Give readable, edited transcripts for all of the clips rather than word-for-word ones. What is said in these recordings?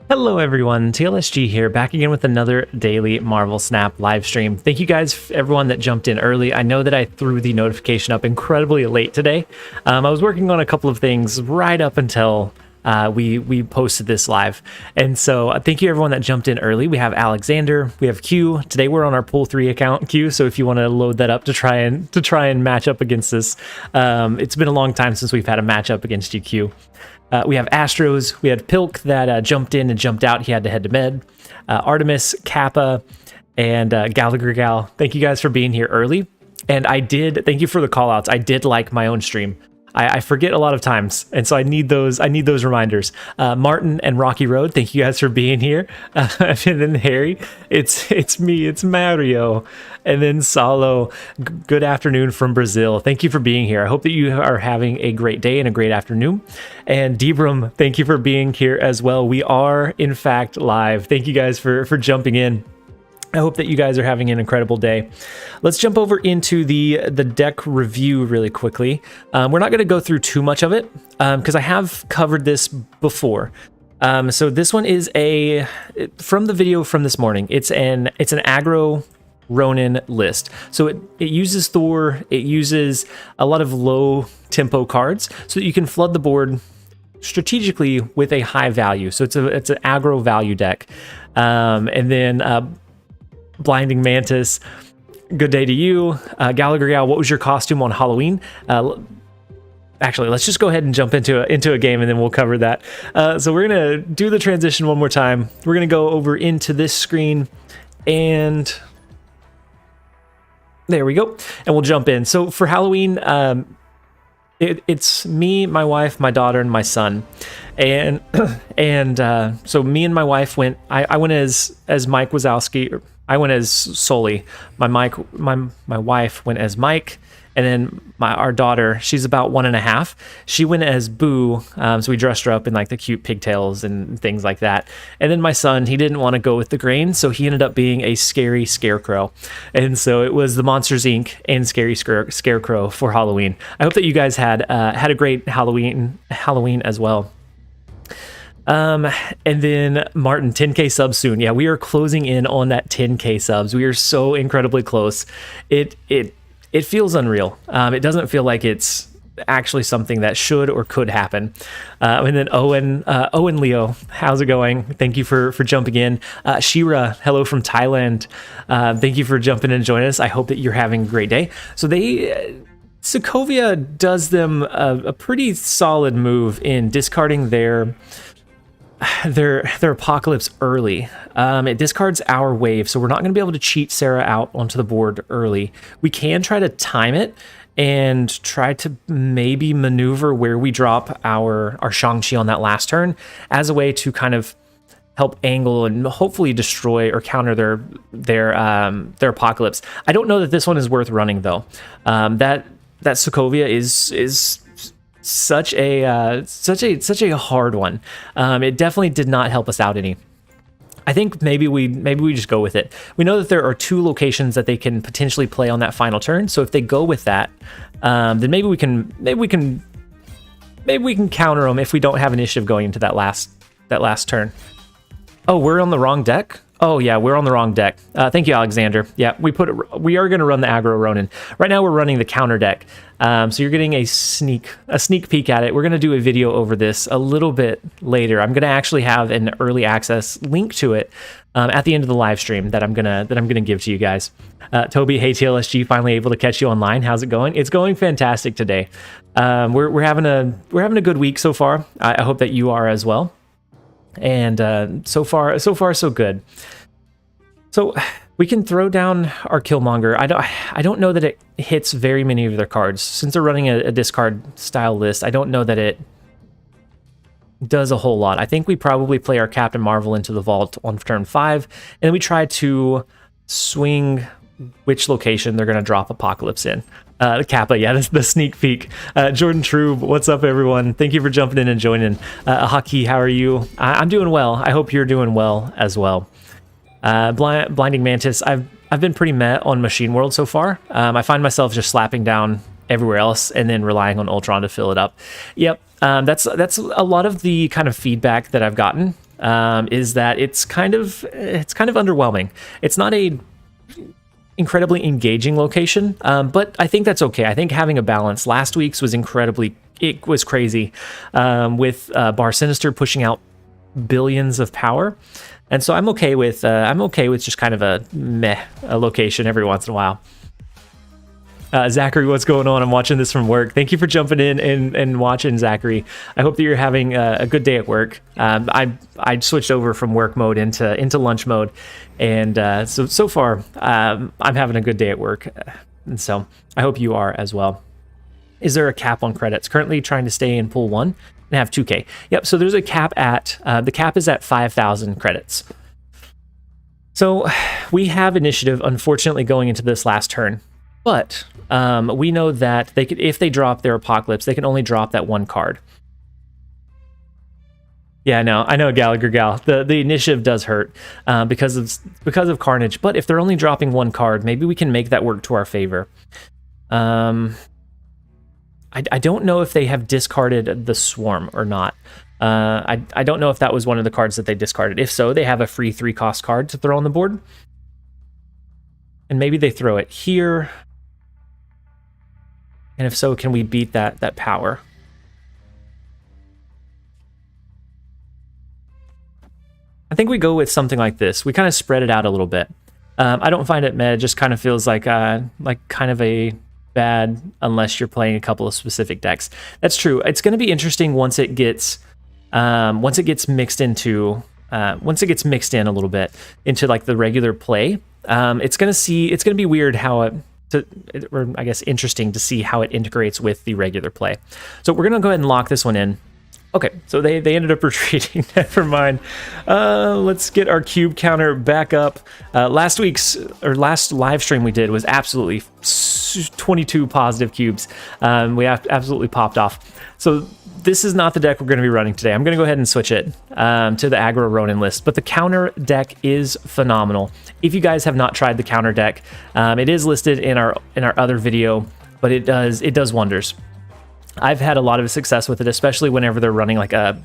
Hello everyone, TLSG here, back again with another daily Marvel Snap live stream. Thank you guys, everyone that jumped in early. I know that I threw the notification up incredibly late today. I was working on a couple of things right up until we posted this live. And so thank you everyone that jumped in early. We have Alexander, we have Q. Today we're on our Pool 3 account, Q, so if you want to load that up to try and match up against this. It's been a long time since we've had a matchup against you, Q. We have Astros, we had Pilk that jumped in and jumped out. He had to head to med. Artemis, Kappa, and Gallagher Gal. Thank you guys for being here early. And thank you for the call outs. I did like my own stream. I forget a lot of times, and so I need those reminders. Martin and Rocky Road, thank you guys for being here. And then Harry, it's me, it's Mario. And then Salo, good afternoon from Brazil. Thank you for being here. I hope that you are having a great day and a great afternoon. And Debram, thank you for being here as well. We are, in fact, live. Thank you guys for jumping in. I hope that you guys are having an incredible day. Let's jump over into the deck review really quickly. We're not going to go through too much of it because I have covered this before. So this one is from the video from this morning. It's an Aggro Ronan list. So it uses Thor. It uses a lot of low tempo cards so that you can flood the board strategically with a high value. So it's an aggro value deck. And then Blinding Mantis, good day to you. Gallagher Gal, what was your costume on Halloween? Actually, let's just go ahead and jump into a game and then we'll cover that. So we're gonna do the transition one more time. We're gonna go over into this screen and there we go. And we'll jump in. So for Halloween, it's me, my wife, my daughter, and my son. And so me and my wife went, I went as Mike Wazowski. I went as Sully. My wife went as Mike, and then our daughter, she's about 1.5. She went as Boo, so we dressed her up in like the cute pigtails and things like that. And then my son, he didn't want to go with the grain, so he ended up being a scary scarecrow. And so it was the Monsters Inc. and Scary Scarecrow for Halloween. I hope that you guys had a great Halloween as well. And then Martin, 10K subs soon. Yeah, we are closing in on that 10K subs. We are so incredibly close. It feels unreal. It doesn't feel like it's actually something that should or could happen. And then Owen Leo, how's it going? Thank you for jumping in. Shira, hello from Thailand. Thank you for jumping in and joining us. I hope that you're having a great day. So Sokovia does them a pretty solid move in discarding their apocalypse early. It discards our wave, so we're not going to be able to cheat Sarah out onto the board early. We can try to time it and try to maybe maneuver where we drop our Shang-Chi on that last turn as a way to kind of help angle and hopefully destroy or counter their apocalypse. I don't know that this one is worth running though. That Sokovia is such a hard one. It definitely did not help us out any. I think maybe we just go with it. We know that there are 2 locations that they can potentially play on that final turn. So if they go with that, then maybe we can counter them if we don't have initiative going into that last turn. Oh, we're on the wrong deck. Oh yeah, we're on the wrong deck. Thank you, Alexander. Yeah, we are going to run the Aggro Ronan. Right now we're running the counter deck. So you're getting a sneak peek at it. We're going to do a video over this a little bit later. I'm going to actually have an early access link to it at the end of the live stream that I'm gonna give to you guys. Toby, hey TLSG, finally able to catch you online. How's it going? It's going fantastic today. We're having a good week so far. I hope that you are as well. And so far so good. So we can throw down our Killmonger. I don't know that it hits very many of their cards. Since they're running a discard style list, I don't know that it does a whole lot. I think we probably play our Captain Marvel into the vault on turn 5, and we try to swing which location they're going to drop Apocalypse in. Kappa, yeah, that's the sneak peek. Jordan Trube, what's up, everyone? Thank you for jumping in and joining. Haki, how are you? I'm doing well. I hope you're doing well as well. Blinding Mantis, I've been pretty meh on Machine World so far. I find myself just slapping down everywhere else and then relying on Ultron to fill it up. Yep, that's a lot of the kind of feedback that I've gotten is that it's kind of underwhelming. It's not a incredibly engaging location, but I think that's okay. I think having a balance. Last week's was it was crazy, with Bar Sinister pushing out billions of power, and so I'm okay with just kind of a location every once in a while. Zachary, what's going on? I'm watching this from work. Thank you for jumping in and watching, Zachary. I hope that you're having a good day at work. I switched over from work mode into lunch mode, and so far I'm having a good day at work, and so I hope you are as well. Is there a cap on credits? Currently trying to stay in pool 1 and have 2K. Yep. So there's a cap at the cap is at 5,000 credits. So we have initiative, unfortunately, going into this last turn. But we know that they could, if they drop their Apocalypse, they can only drop that one card. Yeah, I know, Gallagher Gal. The initiative does hurt because of Carnage. But if they're only dropping one card, maybe we can make that work to our favor. I don't know if they have discarded the Swarm or not. I don't know if that was one of the cards that they discarded. If so, they have a free 3-cost card to throw on the board. And maybe they throw it here. And if so, can we beat that power? I think we go with something like this. We kind of spread it out a little bit. I don't find it meh. It just kind of feels like kind of a bad unless you're playing a couple of specific decks. That's true. It's going to be interesting once it gets mixed in a little bit into like the regular play. It's going to be weird how or I guess interesting to see how it integrates with the regular play. So we're going to go ahead and lock this one in. Okay, so they ended up retreating. Never mind. Let's get our cube counter back up. Last live stream we did was absolutely 22 positive cubes. We absolutely popped off. So this is not the deck we're going to be running today. I'm going to go ahead and switch it to the Aggro Ronan list. But the counter deck is phenomenal. If you guys have not tried the counter deck, it is listed in our other video, but it does wonders. I've had a lot of success with it, especially whenever they're running like a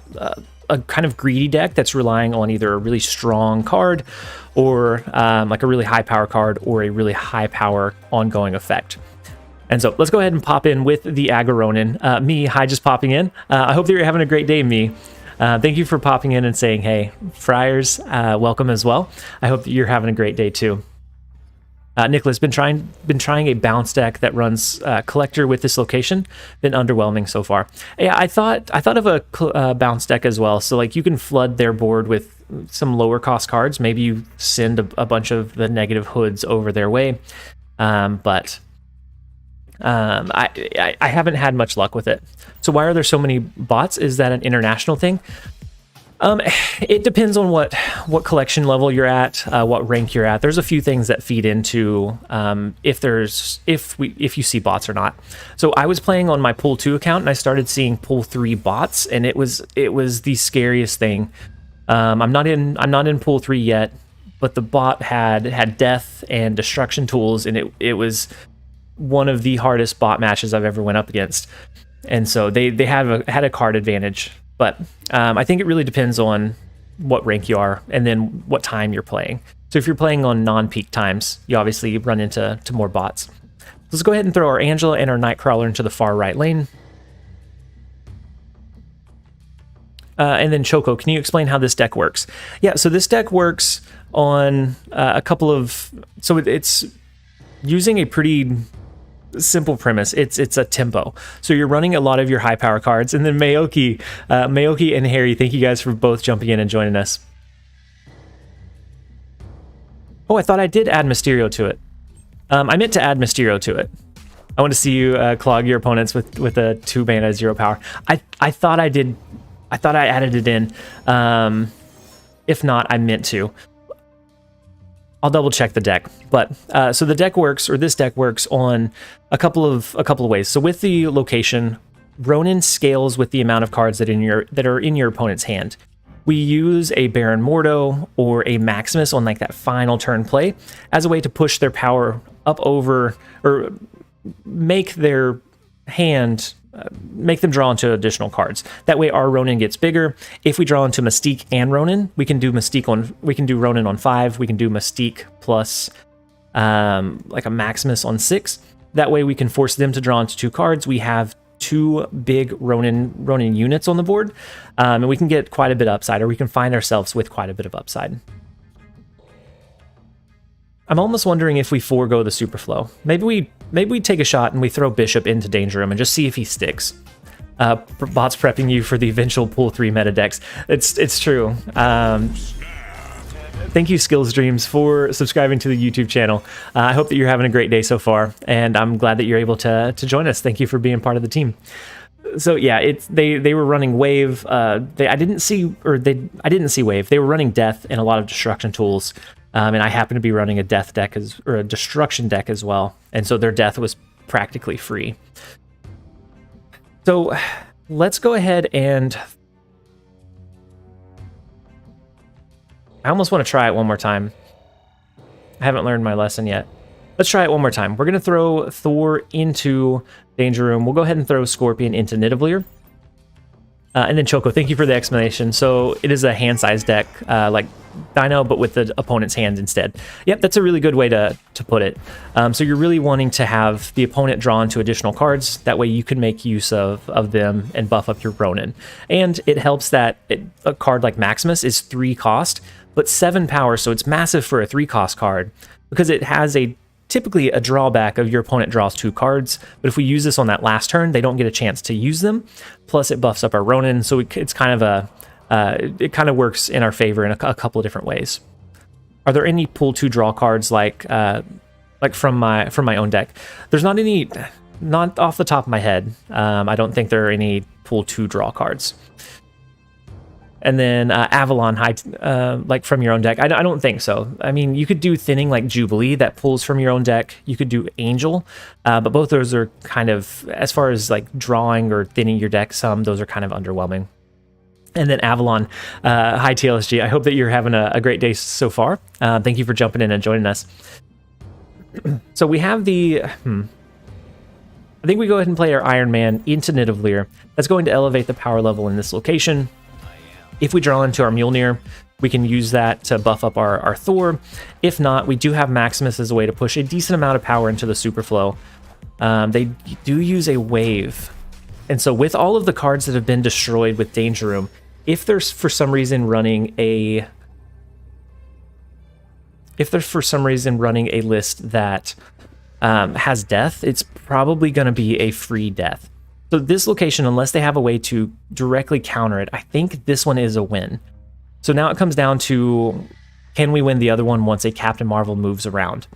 kind of greedy deck that's relying on either a really strong card or like a really high power card or a really high power ongoing effect. And so let's go ahead and pop in with the Aggro Ronan. Hi, just popping in. I hope that you're having a great day, me. Thank you for popping in and saying, hey, Friars, welcome as well. I hope that you're having a great day too. Nicholas, been trying a bounce deck that runs collector with this location. Been underwhelming so far. Yeah, I thought of a bounce deck as well. So like you can flood their board with some lower cost cards. Maybe you send a bunch of the negative hoods over their way. But I haven't had much luck with it. So why are there so many bots? Is that an international thing? It depends on what collection level you're at, what rank you're at. There's a few things that feed into if you see bots or not. So I was playing on my pool 2 account and I started seeing pool 3 bots, and it was the scariest thing. I'm not in pool 3 yet, but the bot had death and destruction tools, and it was one of the hardest bot matches I've ever went up against. And so they had a card advantage. But I think it really depends on what rank you are and then what time you're playing. So if you're playing on non-peak times, you obviously run into more bots. Let's go ahead and throw our Angela and our Nightcrawler into the far right lane. And then Choco, can you explain how this deck works? Yeah, so this deck works on a couple of... So it's using a pretty simple premise. It's a tempo. So you're running a lot of your high power cards, and then Mayoki and Harry, thank you guys for both jumping in and joining us. Oh, I thought I did add Mysterio to it. I meant to add Mysterio to it. I want to see you clog your opponents with a 2 mana 0 power. I thought I did. I thought I added it in. If not, I meant to. I'll double check the deck, but so the deck works, or this deck works on a couple of ways. So with the location, Ronan scales with the amount of cards that are in your opponent's hand. We use a Baron Mordo or a Maximus on like that final turn play as a way to push their power up over, or make their hand make them draw into additional cards. That way our Ronan gets bigger. If we draw into Mystique and Ronan, we can do Ronan on 5. We can do Mystique plus like a Maximus on 6. That way we can force them to draw into 2 cards. We have 2 big Ronan units on the board, and we can get quite a bit of upside, or we can find ourselves with quite a bit of upside. I'm almost wondering if we forego the Superflow. Maybe we take a shot and we throw Bishop into Danger Room and just see if he sticks. Bots prepping you for the eventual pool 3 meta decks. It's true. Thank you, Skills Dreams, for subscribing to the YouTube channel. I hope that you're having a great day so far, and I'm glad that you're able to join us. Thank you for being part of the team. So yeah, they were running Wave. I didn't see Wave. They were running Death and a lot of Destruction tools. And I happen to be running a Death deck or a Destruction deck as well, and so their Death was practically free. So let's go ahead and I almost want to try it one more time. I haven't learned my lesson yet. Let's try it one more time. We're going to throw Thor into Danger Room. We'll go ahead and throw Scorpion into Nidavellir. And then Choco, thank you for the explanation. So it is a hand-sized deck, like Dino, but with the opponent's hand instead. Yep, that's a really good way to put it. So you're really wanting to have the opponent draw into additional cards. That way you can make use of them and buff up your Ronan. And it helps that a card like Maximus is 3 cost, but 7 power, so it's massive for a 3 cost card, because it has typically a drawback of your opponent draws 2 cards, but if we use this on that last turn, they don't get a chance to use them. Plus it buffs up our Ronan, so it's kind of it kind of works in our favor in a couple of different ways. Are there any pull 2 draw cards like from my own deck? There's not any, not off the top of my head. I don't think there are any pull 2 draw cards. And then Avalon, like from your own deck. I don't think so. I mean, you could do thinning like Jubilee that pulls from your own deck. You could do Angel, but both those are kind of, as far as like drawing or thinning your deck, those are kind of underwhelming. And then Avalon, hi TLSG. I hope that you're having a great day so far. Thank you for jumping in and joining us. So we have the, I think we go ahead and play our Iron Man into Nidavellir. That's going to elevate the power level in this location. If we draw into our Mjolnir, we can use that to buff up our Thor. If not, we do have Maximus as a way to push a decent amount of power into the Superflow. They do use a Wave. And so with all of the cards that have been destroyed with Danger Room, if there's for some reason running a list that has Death, it's probably going to be a free Death. So this location, unless they have a way to directly counter it, I think this one is a win. So now it comes down to, can we win the other one once a Captain Marvel moves around?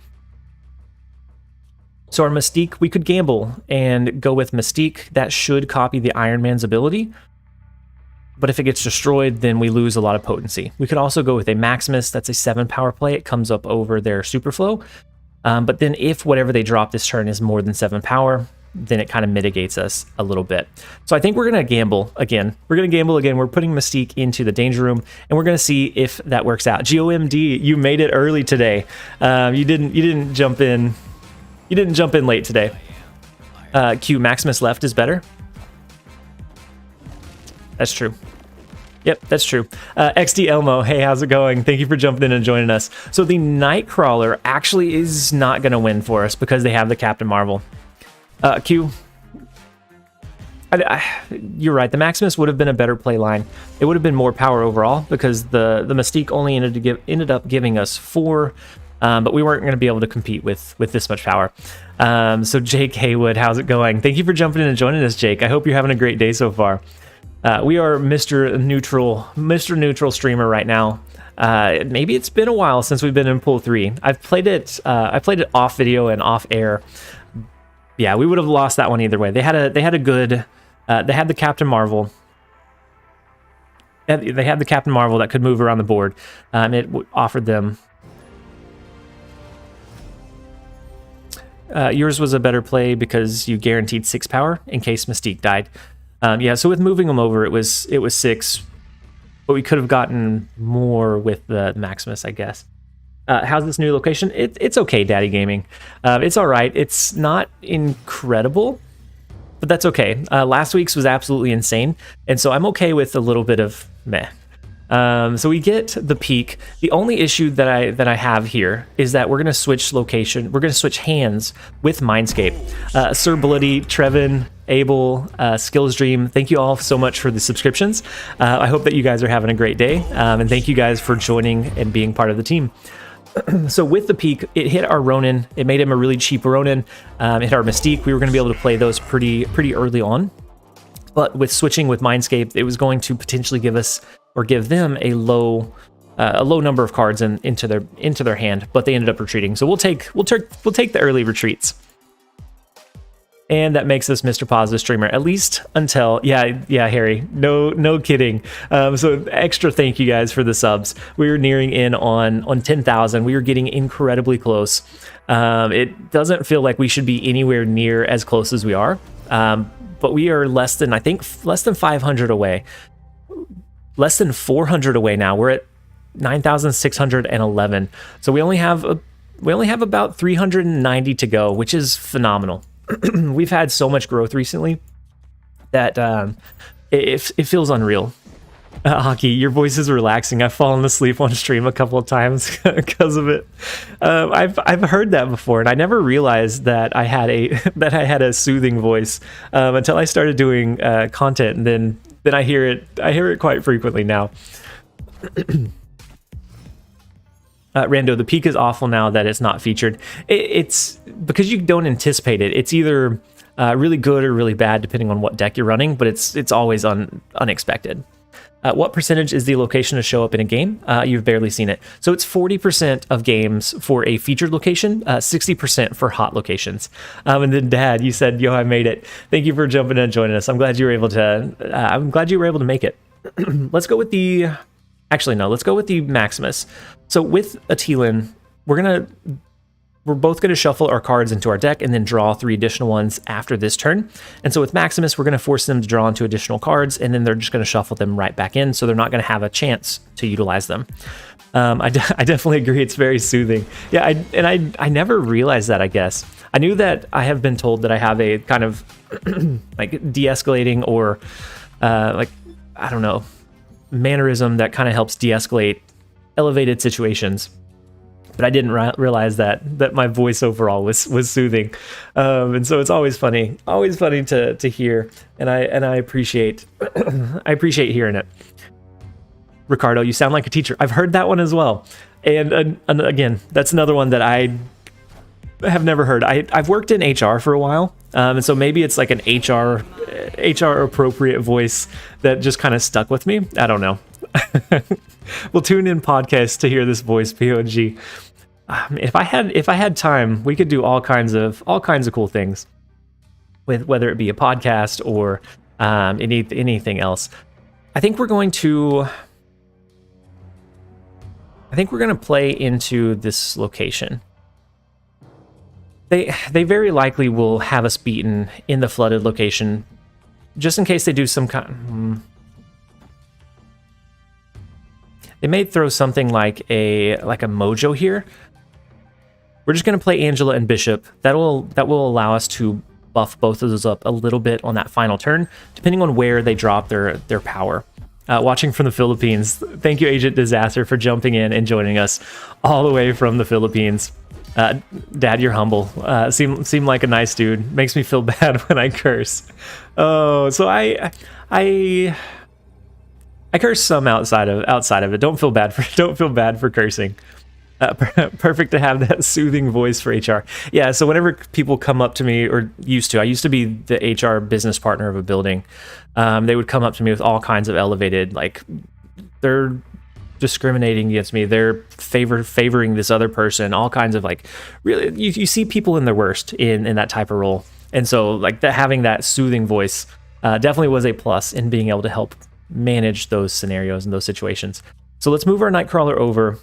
So our Mystique, we could gamble and go with Mystique. That should copy the Iron Man's ability. But if it gets destroyed, then we lose a lot of potency. We could also go with a Maximus. That's a 7 power play. It comes up over their Superflow. But then if whatever they drop this turn is more than 7 power, then it kind of mitigates us a little bit. So I think we're going to gamble again. We're putting Mystique into the Danger Room, and we're going to see if that works out. GOMD, you made it early today. You didn't jump in. You didn't jump in late today. Q, Maximus left is better. That's true. Yep, that's true. XD Elmo, hey, how's it going? Thank you for jumping in and joining us. So the Nightcrawler actually is not going to win for us because they have the Captain Marvel. Q, you're right. The Maximus would have been a better play line. It would have been more power overall because the Mystique only ended up giving us 4, but we weren't going to be able to compete with this much power. So Jake Haywood, how's it going? Thank you for jumping in and joining us, Jake. I hope you're having a great day so far. We are Mr. Neutral streamer right now. Maybe it's been a while since we've been in pool 3. I've played it off video and off air. Yeah, we would have lost that one either way. They had the Captain Marvel. They had the Captain Marvel that could move around the board. It offered them. Yours was a better play because you guaranteed 6 power in case Mystique died. Yeah, so with moving them over, it was 6, but we could have gotten more with the Maximus, I guess. How's this new location? It's okay, Daddy Gaming. It's all right. It's not incredible. but that's okay. Last week's was absolutely insane, and so I'm okay with a little bit of meh. So we get the peak. The only issue that I have here is that we're gonna switch location. We're gonna switch hands with Mindscape. Sir Bloody, Trevin, Abel, Skills Dream, thank you all so much for the subscriptions. I hope that you guys are having a great day, and thank you guys for joining and being part of the team. So with the peak, it hit our Ronan. It made him a really cheap Ronan. It hit our Mystique. We were going to be able to play those pretty early on. But with switching with Mindscape, it was going to potentially give us or give them a low number of cards into their hand. But they ended up retreating. So we'll take the early retreats. And that makes us Mr. Positive Streamer, at least until, yeah, Harry, no kidding. So extra thank you guys for the subs. We were nearing in on 10,000. We were getting incredibly close. It doesn't feel like we should be anywhere near as close as we are, but we are less than 500 away. Less than 400 away now. We're at 9,611. So we only have about 390 to go, which is phenomenal. We've had so much growth recently that it feels unreal. Hockey, your voice is relaxing. I've fallen asleep on stream a couple of times because of it. I've heard that before, and I never realized that I had a soothing voice until I started doing content, and then I hear it quite frequently now. Rando, the peak is awful now that it's not featured. It's because you don't anticipate it. It's either really good or really bad depending on what deck you're running, but it's always unexpected. What percentage is the location to show up in a game? You've barely seen it. So it's 40% of games for a featured location, 60% for hot locations. And then Dad, you said, yo, I made it. Thank you for jumping in and joining us. I'm glad you were able to make it. Let's go with the... Actually, no, let's go with the Maximus. So with Atilin, we're both going to shuffle our cards into our deck and then draw 3 additional ones after this turn. And so with Maximus, we're going to force them to draw into additional cards, and then they're just going to shuffle them right back in, so they're not going to have a chance to utilize them. I definitely agree. It's very soothing. Yeah, I never realized that, I guess. I knew that I have been told that I have a kind of like de-escalating or like, I don't know, mannerism that kind of helps de-escalate elevated situations, but I didn't realize that my voice overall was soothing, and so it's always funny to hear, and I appreciate hearing it. Ricardo, you sound like a teacher. I've heard that one as well, and again, that's another one that I have never heard. I've worked in HR for a while, and so maybe it's like an HR appropriate voice that just kind of stuck with me. I don't know. We'll tune in podcasts to hear this voice, POG. If I had time, we could do all kinds of cool things with whether it be a podcast or anything else. I think we're going to play into this location. They very likely will have us beaten in the flooded location, just in case they do some kind. They may throw something like a Mojo here. We're just going to play Angela and Bishop. That will allow us to buff both of those up a little bit on that final turn, depending on where they drop their power. Watching from the Philippines. Thank you, Agent Disaster, for jumping in and joining us all the way from the Philippines. Dad, you're humble. Seem like a nice dude. Makes me feel bad when I curse. Oh, so I curse some outside of it. Don't feel bad for cursing. Perfect to have that soothing voice for HR. Yeah, so whenever people come up to me, or I used to be the HR business partner of a building, they would come up to me with all kinds of elevated, like, they're discriminating against me, they're favoring this other person, all kinds of, like, really, you see people in their worst in that type of role. And so, like, having that soothing voice definitely was a plus in being able to help manage those scenarios and those situations. So let's move our Nightcrawler over.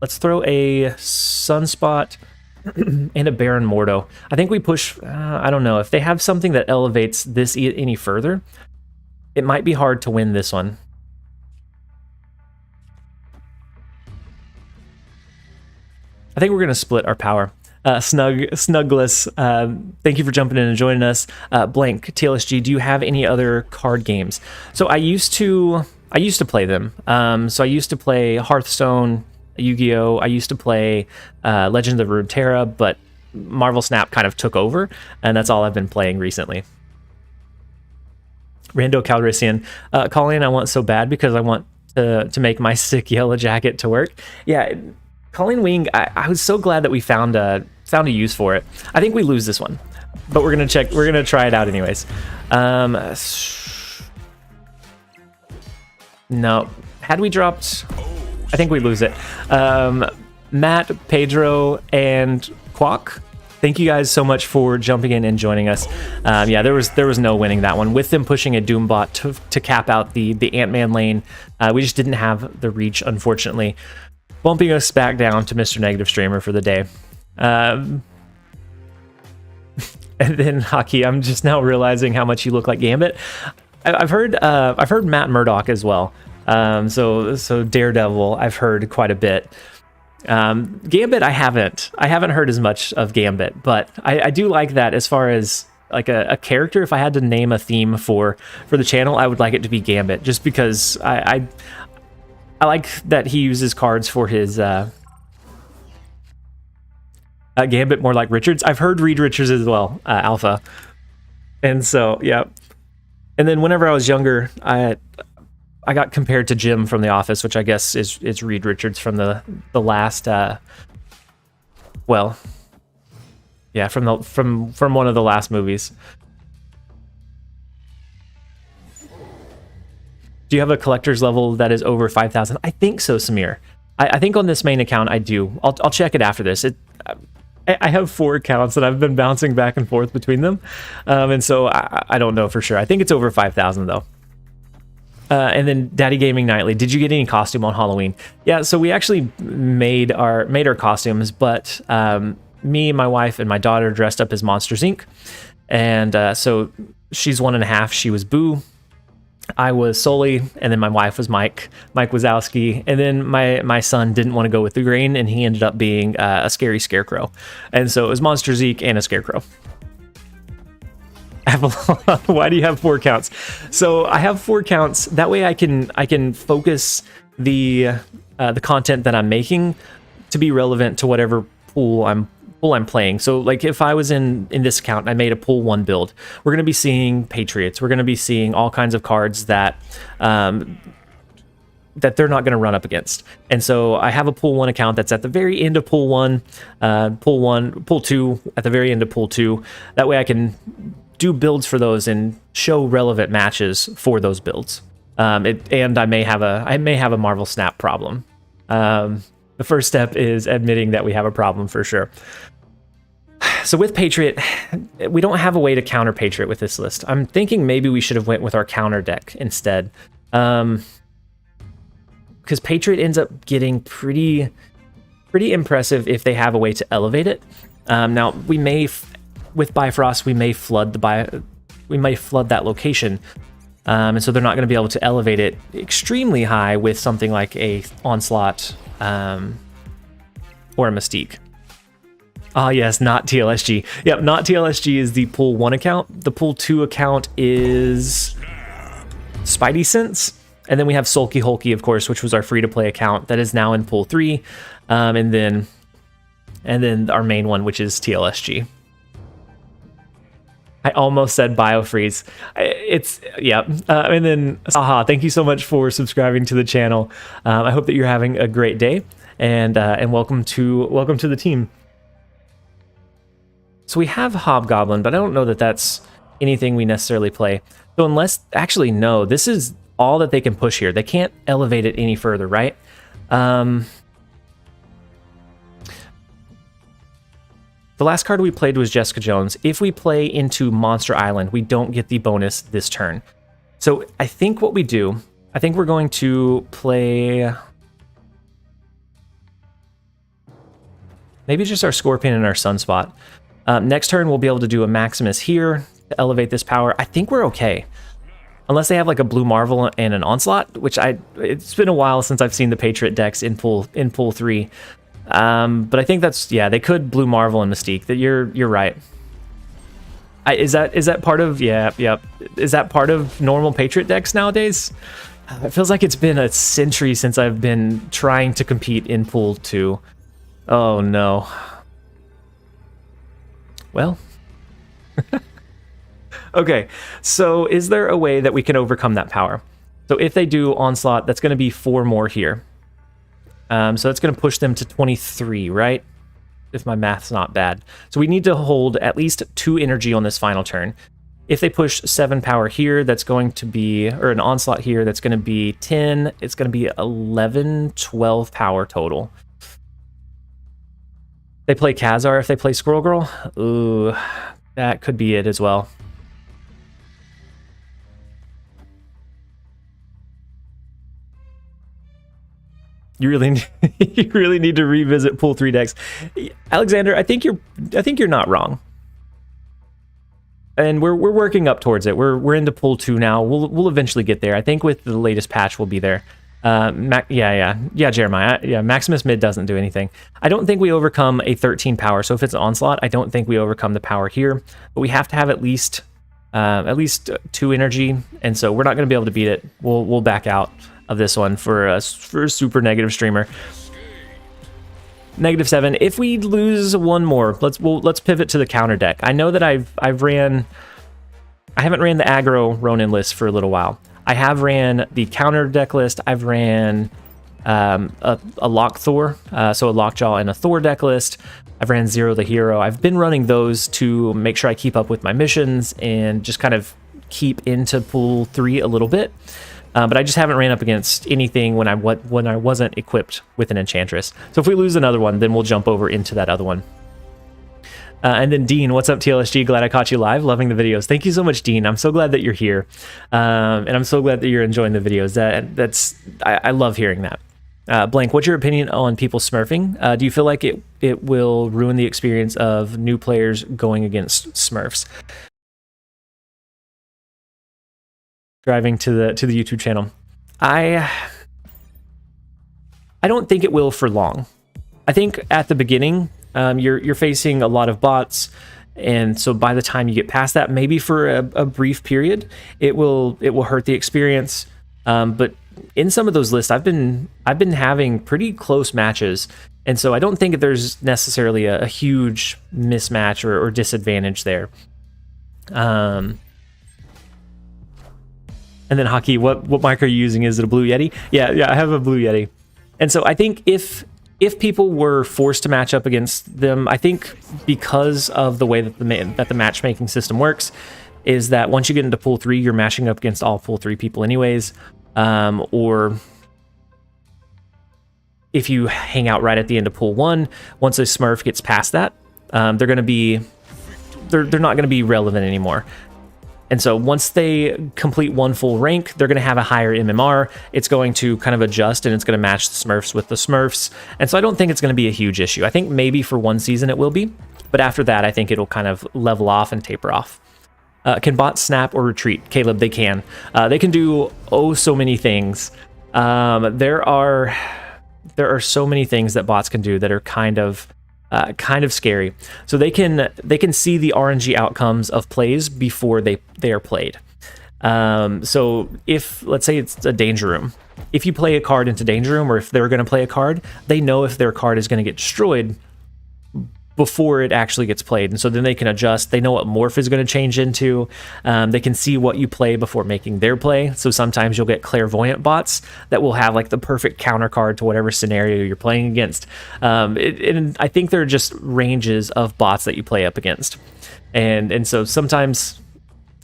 Let's throw a Sunspot and a Baron Mordo. I think we push, I don't know, if they have something that elevates this any further, it might be hard to win this one. I think we're going to split our power. Snugless, thank you for jumping in and joining us. Blank, TLSG, do you have any other card games? So I used to play them. So I used to play Hearthstone, Yu-Gi-Oh! I used to play Legends of Runeterra, but Marvel Snap kind of took over, and that's all I've been playing recently. Rando Calrissian, Colleen, I want so bad because I want to make my sick yellow jacket to work. Yeah, Colleen Wing, I was so glad that we found a use for it. I think we lose this one, but we're gonna try it out anyways. No, had we dropped, I think we lose it. Matt, Pedro, and Quack, thank you guys so much for jumping in and joining us. Yeah, there was no winning that one. With them pushing a Doombot to cap out the Ant-Man lane, we just didn't have the reach, unfortunately, bumping us back down to Mr. Negative Streamer for the day. And then Hockey, I'm just now realizing how much you look like Gambit. I've heard Matt Murdock as well. So Daredevil, I've heard quite a bit. Gambit, I haven't heard as much of Gambit, but I do like that as far as like a character. If I had to name a theme for the channel, I would like it to be Gambit, just because I like that he uses cards for his Gambit, more like Richards. I've heard Reed Richards as well, Alpha, and so yeah. And then whenever I was younger, I got compared to Jim from The Office, which I guess is Reed Richards from the last, well, yeah, from one of the last movies. Do you have a collector's level that is over 5,000? I think so, Samir. I think on this main account I do. I'll check it after this. I have 4 accounts and I've been bouncing back and forth between them, and so I don't know for sure. I think it's over 5,000 though. And then DaddyGamingNightly, did you get any costume on Halloween? Yeah, so we actually made our costumes, but me, my wife, and my daughter dressed up as Monsters Inc. And so she's 1.5. She was Boo. I was Sully, and then my wife was Mike Wazowski, and then my son didn't want to go with the grain, and he ended up being a scary scarecrow. And so it was Monster Zeke and a scarecrow. Why do you have 4 counts? So I have 4 counts. That way I can focus the content that I'm making to be relevant to whatever pool I'm playing. So like if I was in this account and I made a pool 1 build, we're going to be seeing Patriots. We're going to be seeing all kinds of cards that they're not going to run up against. And so I have a pool 1 account that's at the very end of pool 1, pool 2 at the very end of pool 2. That way I can do builds for those and show relevant matches for those builds. And I may have a Marvel Snap problem. The first step is admitting that we have a problem for sure. So with Patriot, we don't have a way to counter Patriot with this list. I'm thinking maybe we should have went with our counter deck instead. Because Patriot ends up getting pretty impressive if they have a way to elevate it. Now we may, with Bifrost, we may flood that location. And so they're not going to be able to elevate it extremely high with something like a Onslaught or a Mystique. Ah, yes, not TLSG. Yep, not TLSG is the pool 1 account. The pool 2 account is Spidey Sense. And then we have Sulky Hulky, of course, which was our free-to-play account that is now in pool 3. And then our main one, which is TLSG. I almost said BioFreeze. It's, yeah. And then Saha, thank you so much for subscribing to the channel. I hope that you're having a great day, and welcome to the team. So we have Hobgoblin, but I don't know that that's anything we necessarily play. So unless, actually, no, this is all that they can push here. They can't elevate it any further, right? The last card we played was Jessica Jones. If we play into Monster Island, we don't get the bonus this turn. So I think what we do, I think we're going to play maybe just our Scorpion and our Sunspot. Next turn, we'll be able to do a Maximus here to elevate this power. I think we're okay. Unless they have like a Blue Marvel and an Onslaught, which it's been a while since I've seen the Patriot decks in pool 3. But I think that's, yeah, they could Blue Marvel and Mystique. That you're right. Is that part of, yeah, yep. Is that part of normal Patriot decks nowadays? It feels like it's been a century since I've been trying to compete in Pool 2. Oh no. Well. Okay, so is there a way that we can overcome that power? So if they do Onslaught, that's going to be 4 more here. So that's going to push them to 23, right? If my math's not bad. So we need to hold at least 2 energy on this final turn. If they push 7 power here, that's going to be, or an Onslaught here, that's going to be 10. It's going to be 11, 12 power total. They play Khazar if they play Squirrel Girl. Ooh, that could be it as well. You really, you really need to revisit Pool 3 decks, Alexander. I think you're not wrong, and we're working up towards it. We're into Pool 2 now. We'll eventually get there. I think with the latest patch we'll be there. Yeah, Jeremiah. Yeah, Maximus mid doesn't do anything. I don't think we overcome a 13 power. So if it's an Onslaught, I don't think we overcome the power here. But we have to have at least 2 energy, and so we're not going to be able to beat it. We'll back out of this one for a super negative streamer. -7. If we lose one more, let's pivot to the counter deck. I know that I haven't ran the aggro Ronan list for a little while. I have ran the counter deck list. I've ran a Lock Thor, so a Lockjaw and a Thor deck list. I've ran Zero the Hero. I've been running those to make sure I keep up with my missions and just kind of keep into Pool 3 a little bit. But I just haven't ran up against anything when I wasn't equipped with an Enchantress. So if we lose another one, then we'll jump over into that other one. And then Dean, what's up, TLSG? Glad I caught you live. Loving the videos. Thank you so much, Dean. I'm so glad that you're here, and I'm so glad that you're enjoying the videos. I love hearing that. Blank, what's your opinion on people smurfing? Do you feel like it will ruin the experience of new players going against Smurfs? Driving to the YouTube channel. I don't think it will for long. I think at the beginning, you're facing a lot of bots, and so by the time you get past that, maybe for a brief period, it will hurt the experience. But in some of those lists, I've been having pretty close matches, and so I don't think there's necessarily a huge mismatch or disadvantage there. And then Hockey, what mic are you using? Is it a Blue Yeti? Yeah, I have a Blue Yeti. And so I think if people were forced to match up against them, I think because of the way that the matchmaking system works, is that once you get into Pool 3, you're matching up against all Pool 3 people anyways. Or if you hang out right at the end of Pool 1, once a Smurf gets past that, they're not going to be relevant anymore. And so once they complete one full rank, they're going to have a higher MMR. It's going to kind of adjust, and it's going to match the Smurfs with the Smurfs. And so I don't think it's going to be a huge issue. I think maybe for one season it will be, but after that, I think it'll kind of level off and taper off. Can bots snap or retreat? Caleb, they can. They can do so many things. There are so many things that bots can do that are kind of scary. So they can see the RNG outcomes of plays before they are played. So if, let's say it's a danger room, if you play a card into danger room, or if they're going to play a card, they know if their card is going to get destroyed before it actually gets played, and so then they can adjust. They know what morph is going to change into. They can see what you play before making their play. So sometimes you'll get clairvoyant bots that will have like the perfect counter card to whatever scenario you're playing against. And I think they're just ranges of bots that you play up against, and so sometimes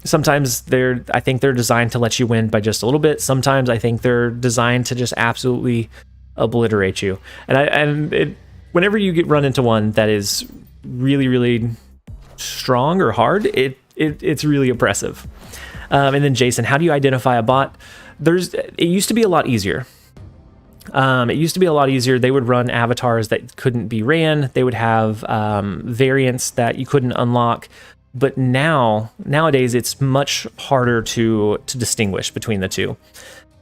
I think they're designed to let you win by just a little bit. Sometimes I think they're designed to just absolutely obliterate you. Whenever you get run into one that is really, really strong or hard, it's really oppressive. And then Jason, how do you identify a bot? It used to be a lot easier. They would run avatars that couldn't be ran. They would have variants that you couldn't unlock. But nowadays, it's much harder to distinguish between the two.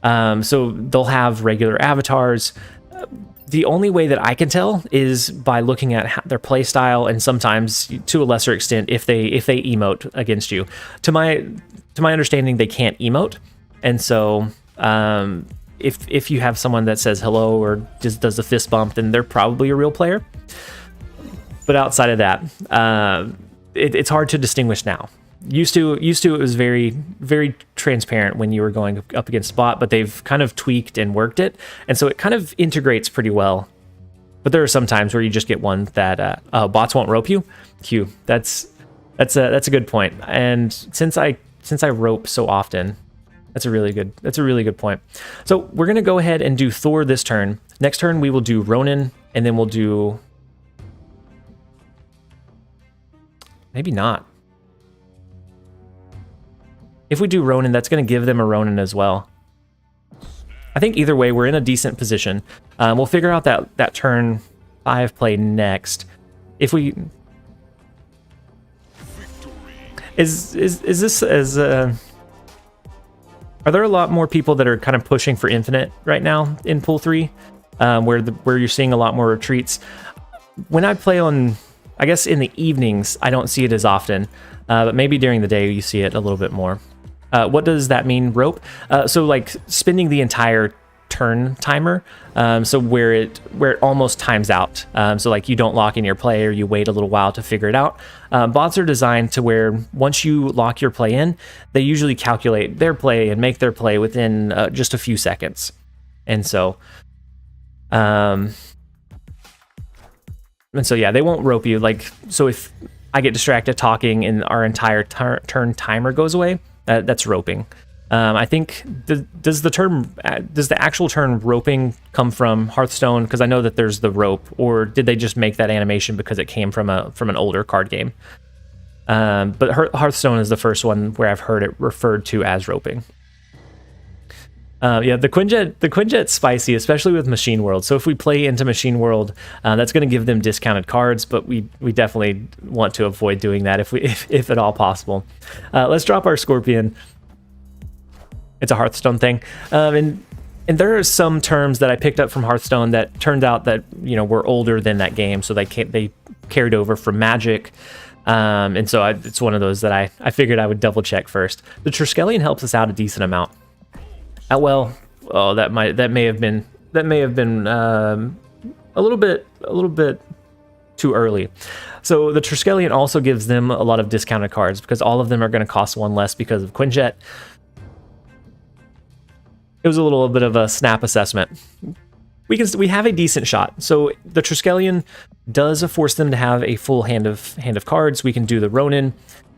So they'll have regular avatars. the only way that I can tell is by looking at their play style, and sometimes to a lesser extent if they emote against you. To my understanding, they can't emote, and so if you have someone that says hello or just does a fist bump, then they're probably a real player. But outside of that, it's hard to distinguish now. Used to it was very, very transparent when you were going up against bot, but they've kind of tweaked and worked it, and so it kind of integrates pretty well. But there are some times where you just get one that bots won't rope you. Q. That's a good point. And since I rope so often, that's a really good point. So we're gonna go ahead and do Thor this turn. Next turn we will do Ronan, and then we'll do maybe not. If we do Ronan, that's going to give them a Ronan as well. I think either way, we're in a decent position. We'll figure out that turn 5 play next. If we... Is this as... Are there a lot more people that are kind of pushing for infinite right now in pool 3? Where you're seeing a lot more retreats? When I play on... I guess in the evenings, I don't see it as often. But maybe during the day, you see it a little bit more. What does that mean, rope? So like spinning the entire turn timer, so where it almost times out. So like you don't lock in your play, or you wait a little while to figure it out. Bots are designed to where once you lock your play in, they usually calculate their play and make their play within just a few seconds. And so yeah, they won't rope you. Like, so if I get distracted talking and our entire turn timer goes away, that's roping. I think does the actual term roping come from Hearthstone? Because I know that there's the rope, or did they just make that animation because it came from an older card game? But Hearthstone is the first one where I've heard it referred to as roping. Yeah, the Quinjet's spicy, especially with Machine World. So if we play into Machine World, that's going to give them discounted cards, but we definitely want to avoid doing that if at all possible. Let's drop our Scorpion. It's a Hearthstone thing, and there are some terms that I picked up from Hearthstone that turned out that were older than that game, so they carried over from Magic. And so it's one of those that I figured I would double check first. The Triskelion helps us out a decent amount. Well, oh, that may have been a little bit too early. So the Triskelion also gives them a lot of discounted cards because all of them are going to cost one less because of Quinjet. It was a little bit of a snap assessment. We have a decent shot. So the Triskelion does force them to have a full hand of cards. We can do the Ronin.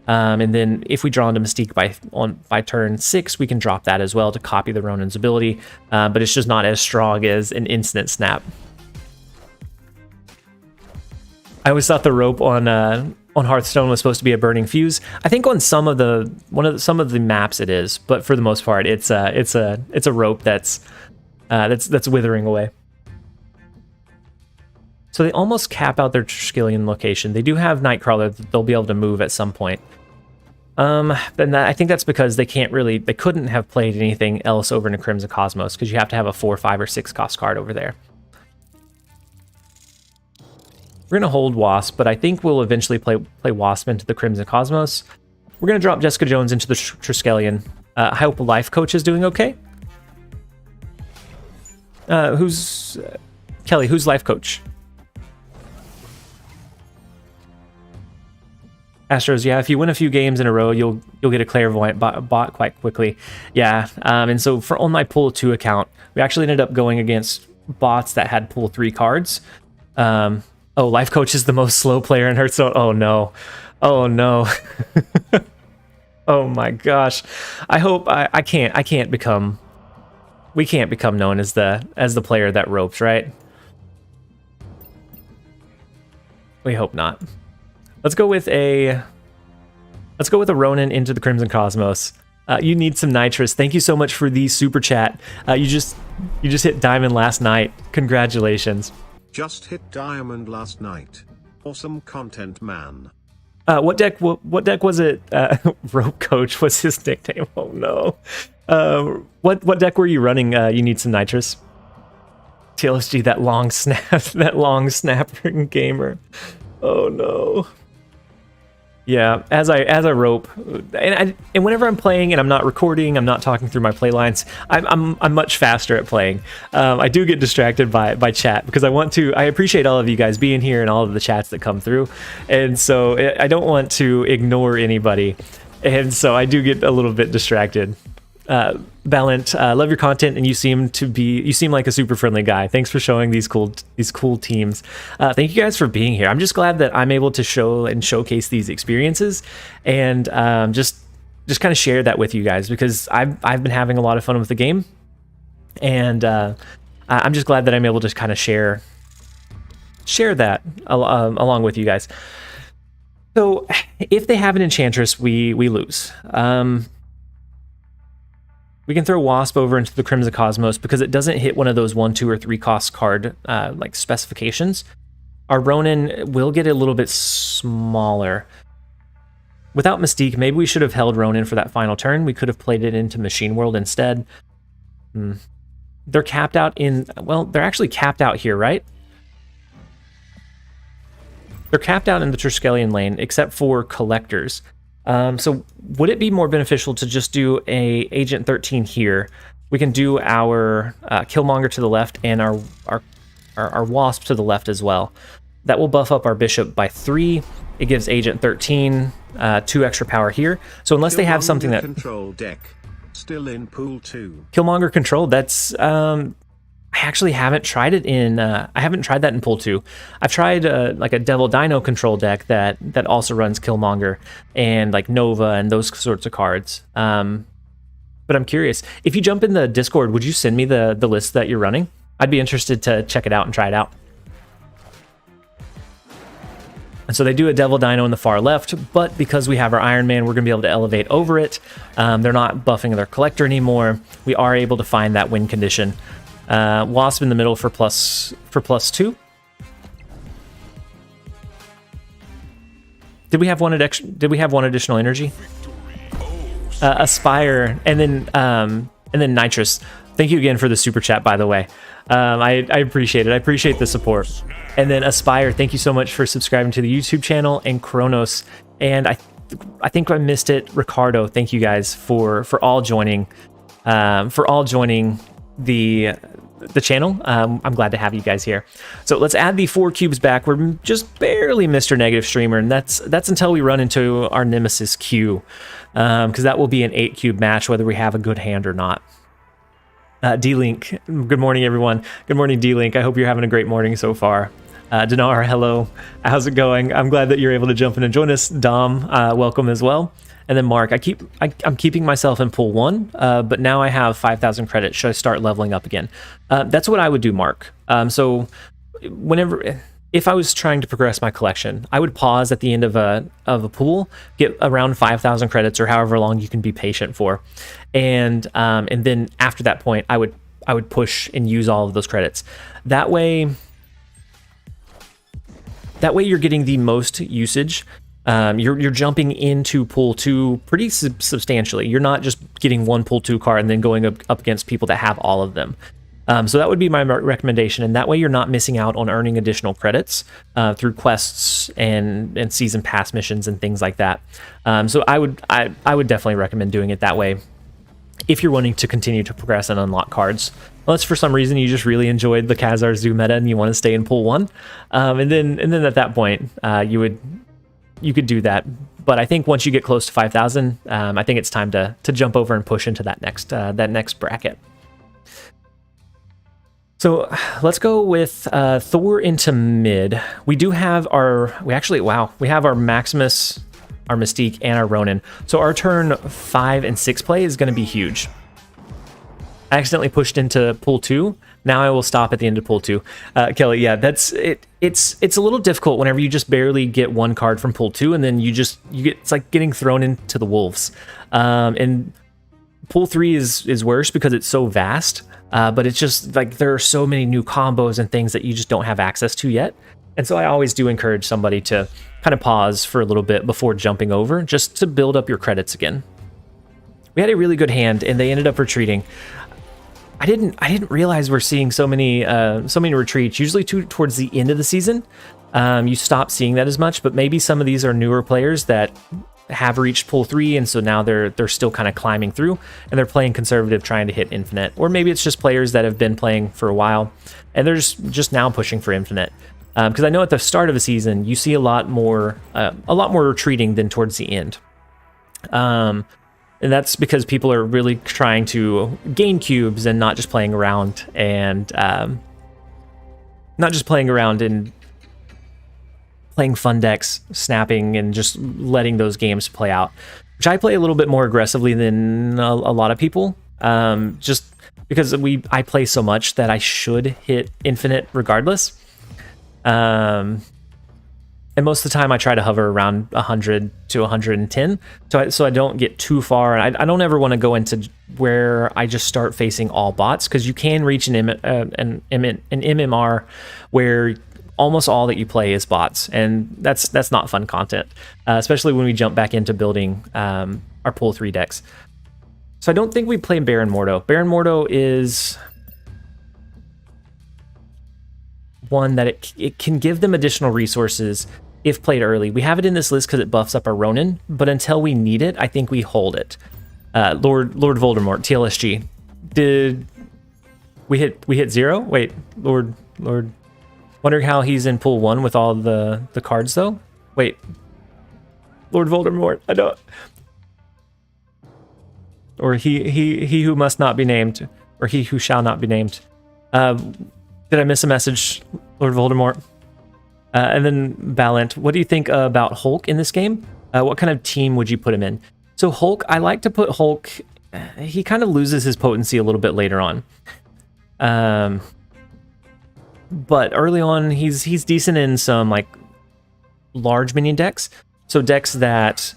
And then if we draw into Mystique by turn 6, we can drop that as well to copy the Ronin's ability, but it's just not as strong as an instant snap. I always thought the rope on Hearthstone was supposed to be a burning fuse. I think on some of the maps it is, but for the most part, it's a rope that's withering away. So they almost cap out their Triskelion location. They do have Nightcrawler that they'll be able to move at some point. Then I think that's because they couldn't have played anything else over in a Crimson Cosmos because you have to have a 4, 5, or 6 cost card over there. We're gonna hold Wasp, but I think we'll eventually play Wasp into the Crimson Cosmos. We're gonna drop Jessica Jones into the Triskelion. I hope Life Coach is doing okay. Who's Kelly? Who's Life Coach? Astros, yeah, if you win a few games in a row, you'll get a clairvoyant bot quite quickly. Yeah, and so on my pool 2 account, we actually ended up going against bots that had pool 3 cards. Oh, Life Coach is the most slow player in Hearthstone. Oh no. Oh no. Oh my gosh. I hope we can't become known as the player that ropes, right? We hope not. Let's go with a Ronin into the Crimson Cosmos. You need some nitrous. Thank you so much for the super chat. You just hit diamond last night. Congratulations. Just hit diamond last night. Awesome content, man. What deck was it? Rope Coach was his nickname. Oh no. What deck were you running? You need some nitrous. TLSG, that long snap, that long snapping gamer. Oh no. Yeah, as I rope, and whenever I'm playing and I'm not recording, I'm not talking through my play lines, I'm much faster at playing. I do get distracted by chat because I appreciate all of you guys being here and all of the chats that come through, and so I don't want to ignore anybody, and so I do get a little bit distracted. Ballant, love your content, and you seem like a super friendly guy. Thanks for showing these cool teams. Thank you guys for being here. I'm just glad that I'm able to show and showcase these experiences, and just kind of share that with you guys, because I've been having a lot of fun with the game, and I'm just glad that I'm able to kind of share that along with you guys. So if they have an Enchantress, we lose. We can throw Wasp over into the Crimson Cosmos because it doesn't hit one of those 1, 2, or 3 cost card like specifications. Our Ronan will get a little bit smaller. Without Mystique, maybe we should have held Ronan for that final turn. We could have played it into Machine World instead. They're capped out in... Well, they're actually capped out here, right? They're capped out in the Triskelion lane, except for Collectors. So would it be more beneficial to just do a Agent 13 here? We can do our Killmonger to the left and our Wasp to the left as well. That will buff up our Bishop by 3. It gives Agent 13 2 extra power here. So unless they have something that... Control deck, still in pool 2. Killmonger control, that's... I actually haven't tried it in... I haven't tried that in pool 2. I've tried like a Devil Dino control deck that also runs Killmonger and like Nova and those sorts of cards. But I'm curious. If you jump in the Discord, would you send me the list that you're running? I'd be interested to check it out and try it out. And so they do a Devil Dino in the far left, but because we have our Iron Man, we're going to be able to elevate over it. They're not buffing their Collector anymore. We are able to find that win condition. Wasp in the middle for plus 2. Did we have one additional energy? Aspire, and then Nitrous. Thank you again for the super chat, by the way. I appreciate it. I appreciate the support. And then Aspire, thank you so much for subscribing to the YouTube channel, and Kronos. And I think I missed it. Ricardo, thank you guys for all joining. The channel. I'm glad to have you guys here. So let's add the 4 cubes back. We're just barely Mr. Negative Streamer, and that's until we run into our Nemesis Q, because that will be an 8 cube match whether we have a good hand or not. D-Link, good morning everyone. Good morning D-Link. I hope you're having a great morning so far. Dinar, hello. How's it going? I'm glad that you're able to jump in and join us. Dom, welcome as well. And then Mark, I'm keeping myself in pool 1, but now I have 5,000 credits. Should I start leveling up again? That's what I would do, Mark. So if I was trying to progress my collection, I would pause at the end of a pool, get around 5,000 credits or however long you can be patient for, and then after that point, I would push and use all of those credits. That way you're getting the most usage. You're jumping into pool 2 pretty substantially. You're not just getting one pool 2 card and then going up against people that have all of them. So that would be my recommendation, and that way you're not missing out on earning additional credits through quests and season pass missions and things like that. So I would definitely recommend doing it that way if you're wanting to continue to progress and unlock cards. Unless for some reason you just really enjoyed the Khazar Zoo meta and you want to stay in pool 1, and then at that point you could do that. But I think once you get close to 5,000, I think it's time to jump over and push into that next bracket. So let's go with Thor into mid. We do have we have our Maximus, our Mystique, and our Ronin. So our turn 5 and 6 play is going to be huge. I accidentally pushed into pool 2. Now I will stop at the end of pool 2. Kelly, yeah, that's it. It's a little difficult whenever you just barely get one card from pool 2, and then you get, it's like getting thrown into the wolves. And pool 3 is worse because it's so vast. But it's just like there are so many new combos and things that you just don't have access to yet. And so I always do encourage somebody to kind of pause for a little bit before jumping over, just to build up your credits again. We had a really good hand, and they ended up retreating. I didn't realize we're seeing so many retreats. Usually towards the end of the season, you stop seeing that as much. But maybe some of these are newer players that have reached pool 3, and so now they're still kind of climbing through, and they're playing conservative, trying to hit infinite. Or maybe it's just players that have been playing for a while, and they're just now pushing for infinite. Because I know at the start of a season, you see a lot more retreating than towards the end. And that's because people are really trying to gain cubes and not just playing around and playing fun decks, snapping, and just letting those games play out, which I play a little bit more aggressively than a lot of people, just because I play so much that I should hit infinite regardless. And most of the time I try to hover around 100 to 110, so I don't get too far. And I don't ever want to go into where I just start facing all bots, because you can reach an MMR where almost all that you play is bots, and that's not fun content, especially when we jump back into building our pool 3 decks. So I don't think we play Baron Mordo. Baron Mordo is one that it can give them additional resources if played early. We have it in this list because it buffs up our Ronan, but until we need it, I think we hold it. Lord Voldemort, TLSG. Did we hit 0? Wait, Lord. Wondering how he's in pool 1 with all the cards though. Wait, Lord Voldemort. I don't. Or he who must not be named, or he who shall not be named. Did I miss a message, Lord Voldemort? And then Ballant, what do you think about Hulk in this game? What kind of team would you put him in? So Hulk, I like to put Hulk. He kind of loses his potency a little bit later on. But early on, he's decent in some like large minion decks. So decks that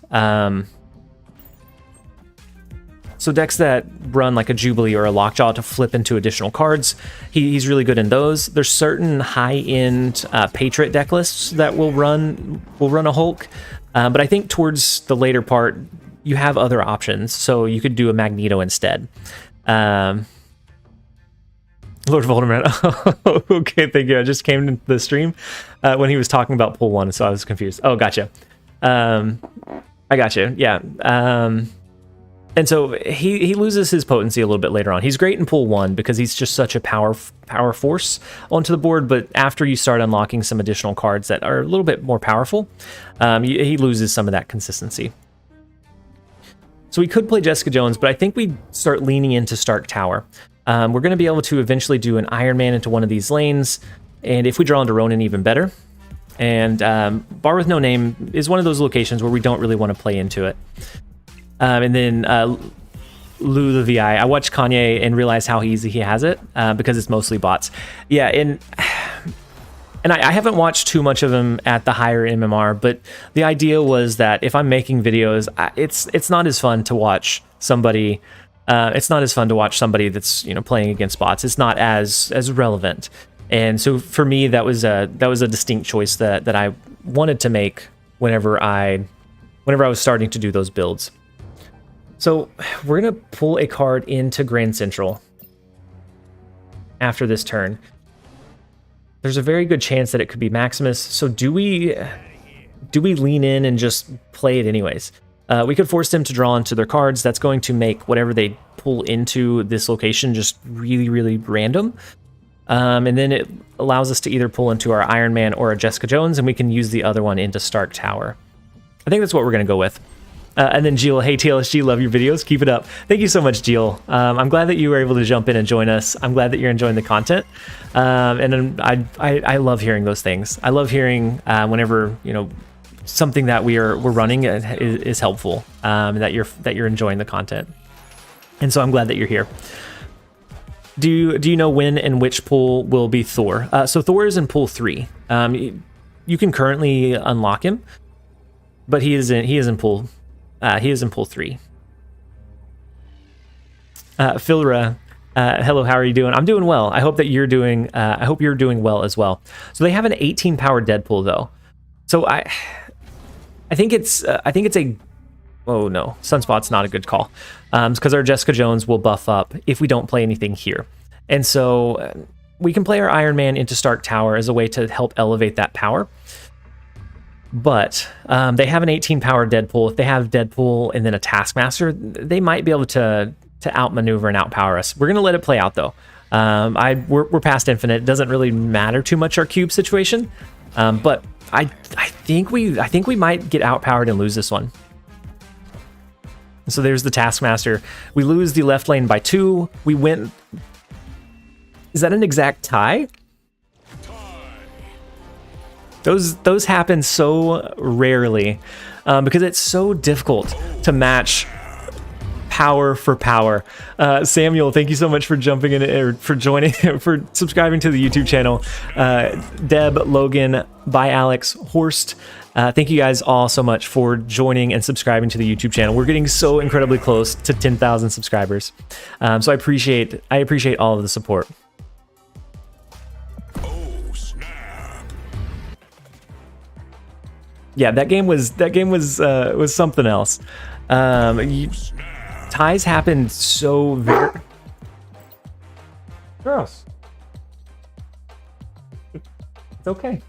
run like a Jubilee or a Lockjaw to flip into additional cards. He's really good in those. There's certain high-end Patriot deck lists that will run a Hulk, but I think towards the later part you have other options. So you could do a Magneto instead. Lord Voldemort. Okay, thank you. I just came into the stream when he was talking about pool 1, so I was confused. Oh, gotcha. I gotcha. Yeah. And so he loses his potency a little bit later on. He's great in pool 1 because he's just such a power force onto the board, but after you start unlocking some additional cards that are a little bit more powerful, he loses some of that consistency. So we could play Jessica Jones, but I think we start leaning into Stark Tower. We're going to be able to eventually do an Iron Man into one of these lanes, and if we draw into Ronan, even better. And Bar with No Name is one of those locations where we don't really want to play into it. And then Lou the VI, I watched Kanye and realized how easy he has it because it's mostly bots. Yeah, and I haven't watched too much of him at the higher MMR, but the idea was that if I'm making videos, it's not as fun to watch somebody. It's not as fun to watch somebody that's playing against bots. It's not as relevant, and so for me that was a distinct choice that I wanted to make whenever I was starting to do those builds. So we're gonna pull a card into Grand Central after this turn. There's a very good chance that it could be Maximus. So do we lean in and just play it anyways? We could force them to draw into their cards. That's going to make whatever they pull into this location just really, really random. And then it allows us to either pull into our Iron Man or a Jessica Jones, and we can use the other one into Stark Tower. I think that's what we're going to go with. And then Jill, hey TLSG, love your videos. Keep it up. Thank you so much, Jill. I'm glad that you were able to jump in and join us. I'm glad that you're enjoying the content. And I love hearing those things. I love hearing whenever something that we're running is helpful, and that you're enjoying the content. And so I'm glad that you're here. Do you know when and which pool will be Thor? So Thor is in pool 3. You can currently unlock him, but he is in pool 3. Philra, hello, how are you doing? I'm doing well. I hope that you're doing well as well. So they have an 18 power Deadpool though. So I think it's a Oh no, Sunspot's not a good call. Because our Jessica Jones will buff up if we don't play anything here. And so we can play our Iron Man into Stark Tower as a way to help elevate that power. But they have an 18 power Deadpool. If they have Deadpool and then a Taskmaster, they might be able to outmaneuver and outpower us. We're going to let it play out though. We're past infinite. It doesn't really matter too much our cube situation. But I think we might get outpowered and lose this one. So there's the Taskmaster. We lose the left lane by 2. We win. Is that an exact tie? Those happen so rarely because it's so difficult to match power for power. Samuel, thank you so much for jumping in, or for joining, for subscribing to the YouTube channel. Deb, Logan, By Alex, Horst. Thank you guys all so much for joining and subscribing to the YouTube channel. We're getting so incredibly close to 10,000 subscribers. So I appreciate all of the support. Oh, snap. Yeah, that game was something else. Ties happened so very. Gross. It's okay.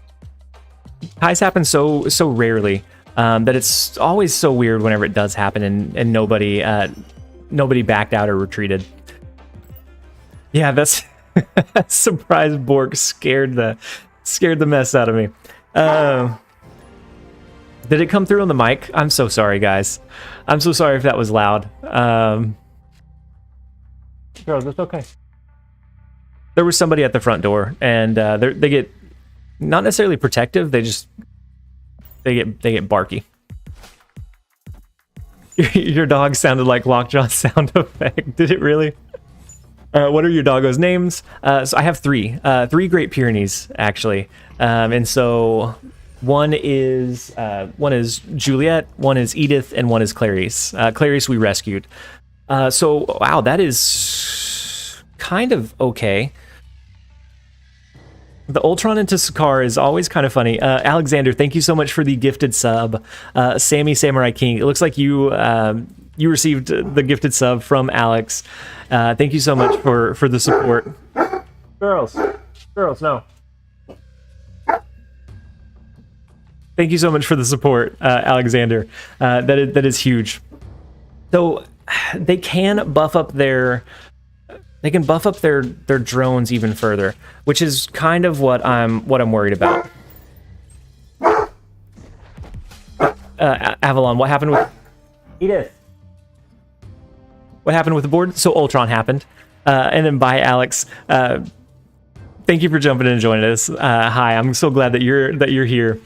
Ties happen so rarely that it's always so weird whenever it does happen and nobody backed out or retreated. Yeah, that's surprise. Bork scared the mess out of me. Did it come through on the mic? I'm so sorry, guys. I'm so sorry if that was loud. Girls, it's okay. There was somebody at the front door, and they get not necessarily protective. They get barky. Your dog sounded like Lockjaw sound effect. Did it really? What are your doggos' names? So I have 3 Great Pyrenees actually, and so one is Juliet, one is Edith, and one is Clarice. Clarice we rescued. So wow, that is kind of okay. The Ultron into Sakaar is always kind of funny. Alexander, thank you so much for the gifted sub. Sammy Samurai King, it looks like you received the gifted sub from Alex. Thank you so much for the support. Girls, no. Thank you so much for the support, Alexander. That is huge. So they can buff up their drones even further, which is kind of what I'm worried about. Avalon, what happened with Edith? What happened with the board? So Ultron happened, and then by Alex. Thank you for jumping in and joining us. Hi, I'm so glad that you're here.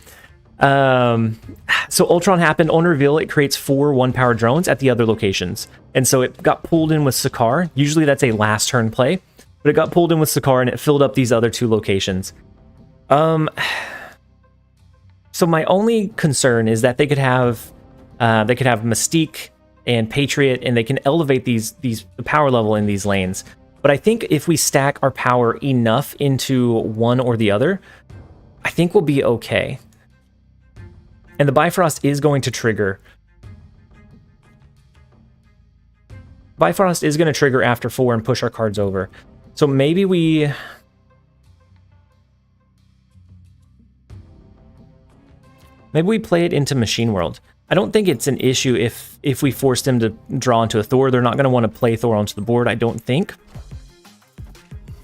So Ultron happened on reveal. It creates 4 1-power drones at the other locations, and so it got pulled in with Sakaar. Usually that's a last turn play, but it got pulled in with Sakaar and it filled up these other 2 locations. So my only concern is that they could have Mystique and Patriot, and they can elevate the power level in these lanes. But I think if we stack our power enough into one or the other, I think we'll be okay. And the Bifrost is going to trigger. Bifrost is going to trigger after 4 and push our cards over. So maybe we play it into Machine World. I don't think it's an issue if we force them to draw into a Thor. They're not going to want to play Thor onto the board, I don't think.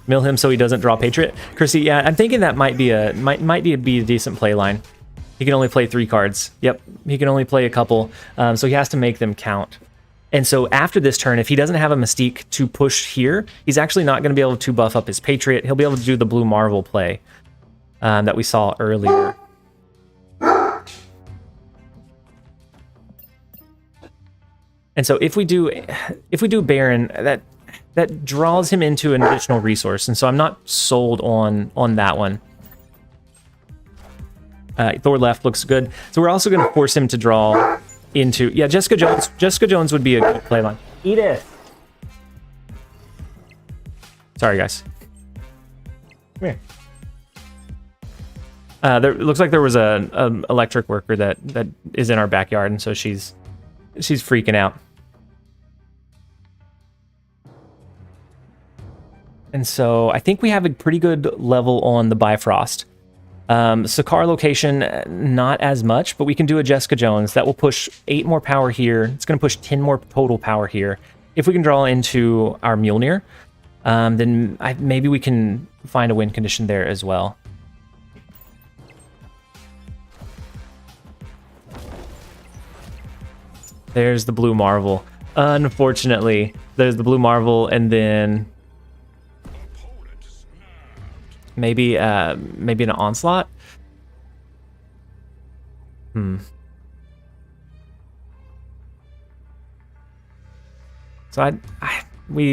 Mill him so he doesn't draw Patriot. Chrissy, yeah, I'm thinking that might be a decent play line. He can only play 3 cards. Yep, he can only play a couple, so he has to make them count. And so after this turn, if he doesn't have a Mystique to push here, he's actually not going to be able to buff up his Patriot. He'll be able to do the Blue Marvel play that we saw earlier. And so if we do Baron, that draws him into an additional resource, and so I'm not sold on that one. Thor left looks good. So we're also going to force him to draw into... Yeah, Jessica Jones. Jessica Jones would be a good play line. Edith! Sorry, guys. Come here. There looks like there was a electric worker that is in our backyard, and so she's She's freaking out. And so I think we have a pretty good level on the Bifrost. Sakaar location, not as much, but we can do a Jessica Jones. That will push 8 more power here. It's going to push 10 more total power here. If we can draw into our Mjolnir, then maybe we can find a win condition there as well. There's the Blue Marvel. Unfortunately, there's the Blue Marvel, and then maybe an Onslaught. So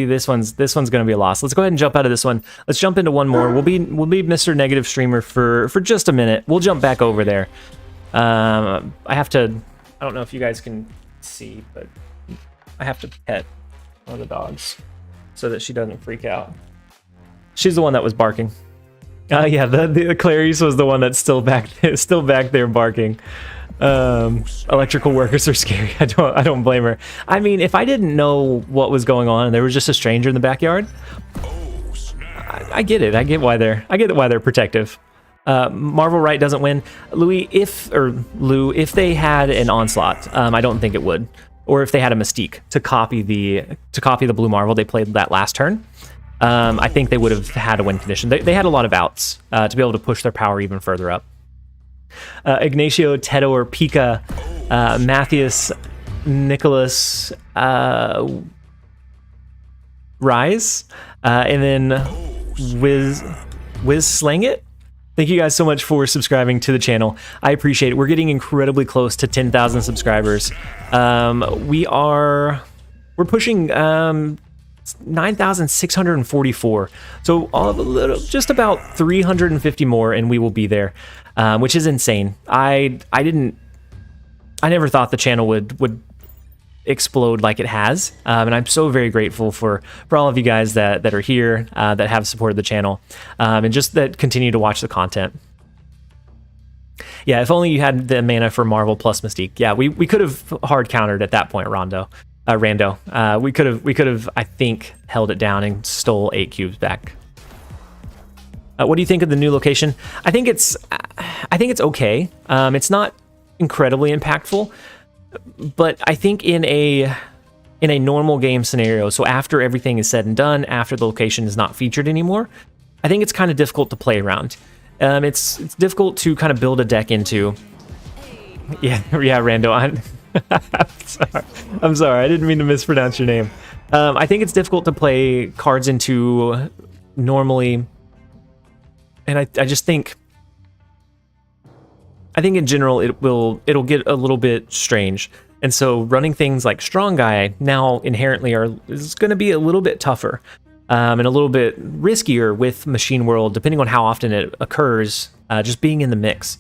this one's gonna be a loss. Let's go ahead and jump out of this one. Let's jump into one more. We'll be Mr. Negative Streamer for just a minute. We'll jump back over there. I don't know if you guys can see, but I have to pet one of the dogs so that she doesn't freak out. She's the one that was barking. Yeah, the Clarice was the one that's still back there barking. Electrical workers are scary. I don't blame her. I mean, if I didn't know what was going on and there was just a stranger in the backyard, I get it. I get why they're protective. Marvel Right doesn't win. Lou, if they had an Onslaught, I don't think it would. Or if they had a Mystique to copy the Blue Marvel they played that last turn, I think they would have had a win condition. They had a lot of outs to be able to push their power even further up. Ignacio, Tedor, Pika, Matthias, Nicholas, Rise, and then Wiz Slang It. Thank you guys so much for subscribing to the channel. I appreciate it. We're getting incredibly close to 10,000 subscribers. We're pushing 9,644. So just about 350 more, and we will be there, which is insane. I never thought the channel would explode like it has, and I'm so very grateful for all of you guys that are here, that have supported the channel, and just that continue to watch the content. Yeah, if only you had the mana for Marvel plus Mystique. Yeah, we could have hard countered at that point, Rando. We could have I think held it down and stole 8 cubes back. What do you think of the new location? I think it's okay. It's not incredibly impactful, but I think in a normal game scenario, so after everything is said and done, after the location is not featured anymore, I think it's kind of difficult to play around. It's difficult to kind of build a deck into. Yeah, Rando. I'm sorry. I didn't mean to mispronounce your name. I think it's difficult to play cards into normally, and I think in general it'll get a little bit strange, and so running things like Strong Guy now inherently is going to be a little bit tougher, and a little bit riskier with Machine World, depending on how often it occurs, just being in the mix.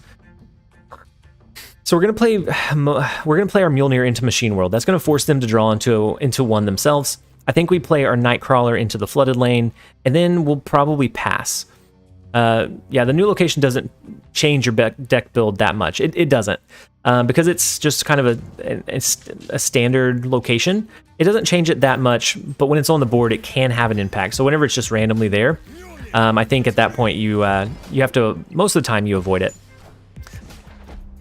So we're gonna play our Mjolnir into Machine World. That's gonna force them to draw into one themselves. I think we play our Nightcrawler into the flooded lane, and then we'll probably pass. Yeah, the new location doesn't change your deck build that much. It doesn't, because it's just kind of a standard location. It doesn't change it that much, but when it's on the board, it can have an impact. So whenever it's just randomly there, I think at that point you have to, most of the time you avoid it.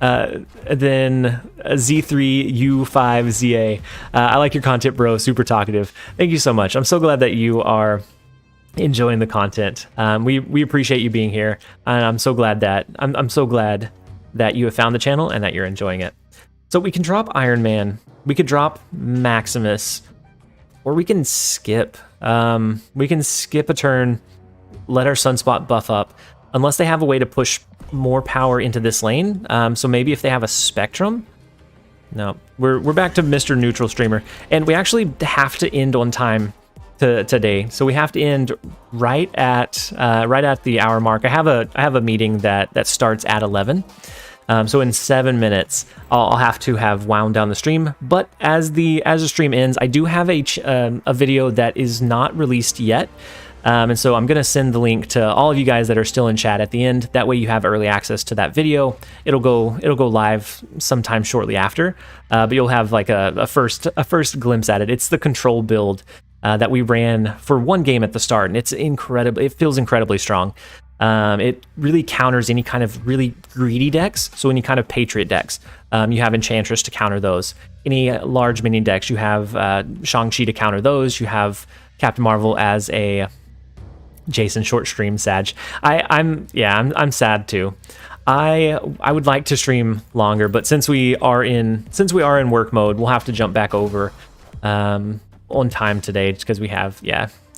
Then Z3U5ZA. I like your content, bro. Super talkative. Thank you so much. I'm so glad that you are enjoying the content. We appreciate you being here, and I'm so glad that you have found the channel and that you're enjoying it. So we can drop Iron Man, we could drop Maximus, or we can skip. We can skip a turn, let our Sunspot buff up, unless they have a way to push more power into this lane. So maybe if they have a Spectrum. No, we're back to Mr. Neutral Streamer, and we actually have to end on time today. So we have to end right at the hour mark. I have a meeting that starts at 11. So in 7 minutes, I'll have to have wound down the stream. But as the stream ends, I do have a video that is not released yet. And so I'm going to send the link to all of you guys that are still in chat at the end. That way you have early access to that video. It'll go live sometime shortly after, but you'll have like a first glimpse at it. It's the control build that we ran for one game at the start, and it feels incredibly strong. It really counters any kind of really greedy decks, so any kind of Patriot decks. You have Enchantress to counter those. Any large minion decks, you have Shang-Chi to counter those. You have Captain Marvel as a Jason short stream Sag. I'm sad too. I would like to stream longer, but since we are in work mode, we'll have to jump back over on time today, just because we have